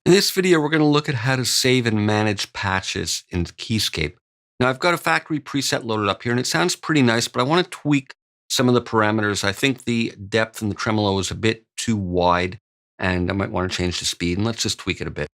In this video, we're going to look at how to save and manage patches in Keyscape. Now, I've got a factory preset loaded up here, and it sounds pretty nice, but I want to tweak some of the parameters. I think the depth and the tremolo is a bit too wide, and I might want to change the speed, and let's just tweak it a bit.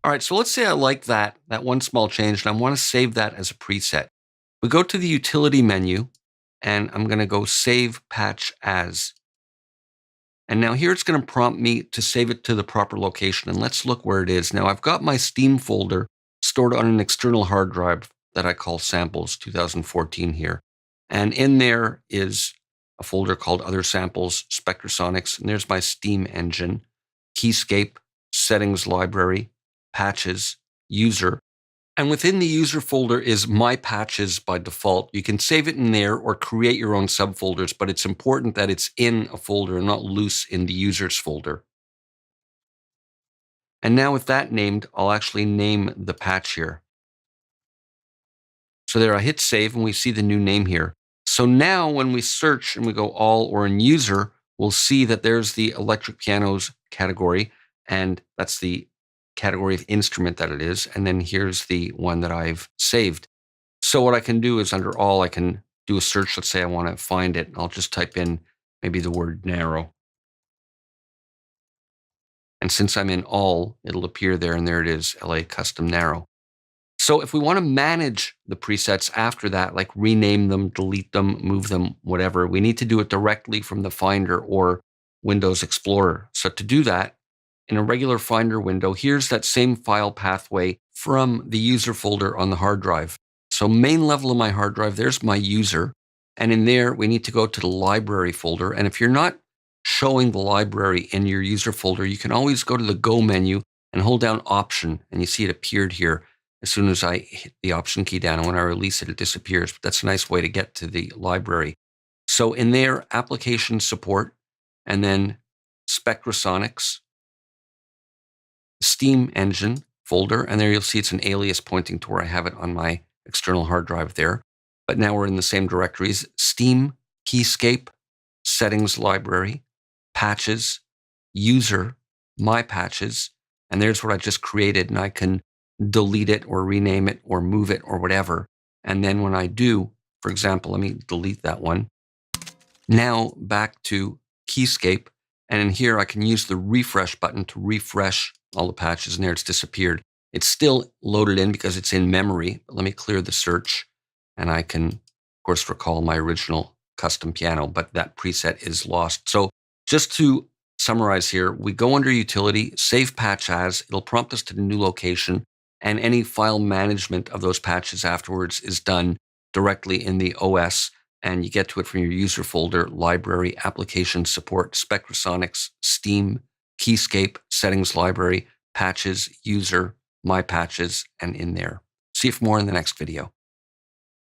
All right, so let's say I like that one small change, and I want to save that as a preset. We go to the utility menu, and I'm going to go Save Patch As. And now here it's going to prompt me to save it to the proper location, and let's look where it is. Now I've got my Steam folder stored on an external hard drive that I call Samples 2014 here. And in there is a folder called Other Samples, Spectrasonics, and there's my Steam engine, Keyscape, Settings Library, Patches, User. And within the user folder is My Patches by default. You can save it in there or create your own subfolders, but it's important that it's in a folder and not loose in the users folder. And now with that named, I'll actually name the patch here. So there, I hit save and we see the new name here. So now when we search and we go all or in user, we'll see that there's the electric pianos category, and that's the category of instrument that it is. And then here's the one that I've saved. So what I can do is under all, I can do a search. Let's say I want to find it. I'll just type in maybe the word narrow. And since I'm in all, it'll appear there, and there it is, LA Custom Narrow. So if we want to manage the presets after that, like rename them, delete them, move them, whatever, we need to do it directly from the Finder or Windows Explorer. So to do that, in a regular Finder window, here's that same file pathway from the user folder on the hard drive. So main level of my hard drive, there's my user. And in there, we need to go to the library folder. And if you're not showing the library in your user folder, you can always go to the Go menu and hold down Option. And you see it appeared here as soon as I hit the Option key down. And when I release it, it disappears. But that's a nice way to get to the library. So in there, Application Support, and then Spectrasonics, Steam engine folder, and there you'll see it's an alias pointing to where I have it on my external hard drive there. But now we're in the same directories: Steam, Keyscape, Settings Library, Patches, User, My Patches, and there's what I just created, and I can delete it or rename it or move it or whatever. And then when I do, for example, let me delete that one. Now back to Keyscape, and in here I can use the refresh button to refresh all the patches, and there it's disappeared. It's still loaded in because it's in memory. But let me clear the search, and I can, of course, recall my original custom piano, but that preset is lost. So just to summarize here, we go under Utility, Save Patch As. It'll prompt us to the new location, and any file management of those patches afterwards is done directly in the OS, and you get to it from your user folder, Library, Application Support, Spectrasonics, Steam, Keyscape, Settings Library, Patches, User, My Patches, and in there. See you for more in the next video.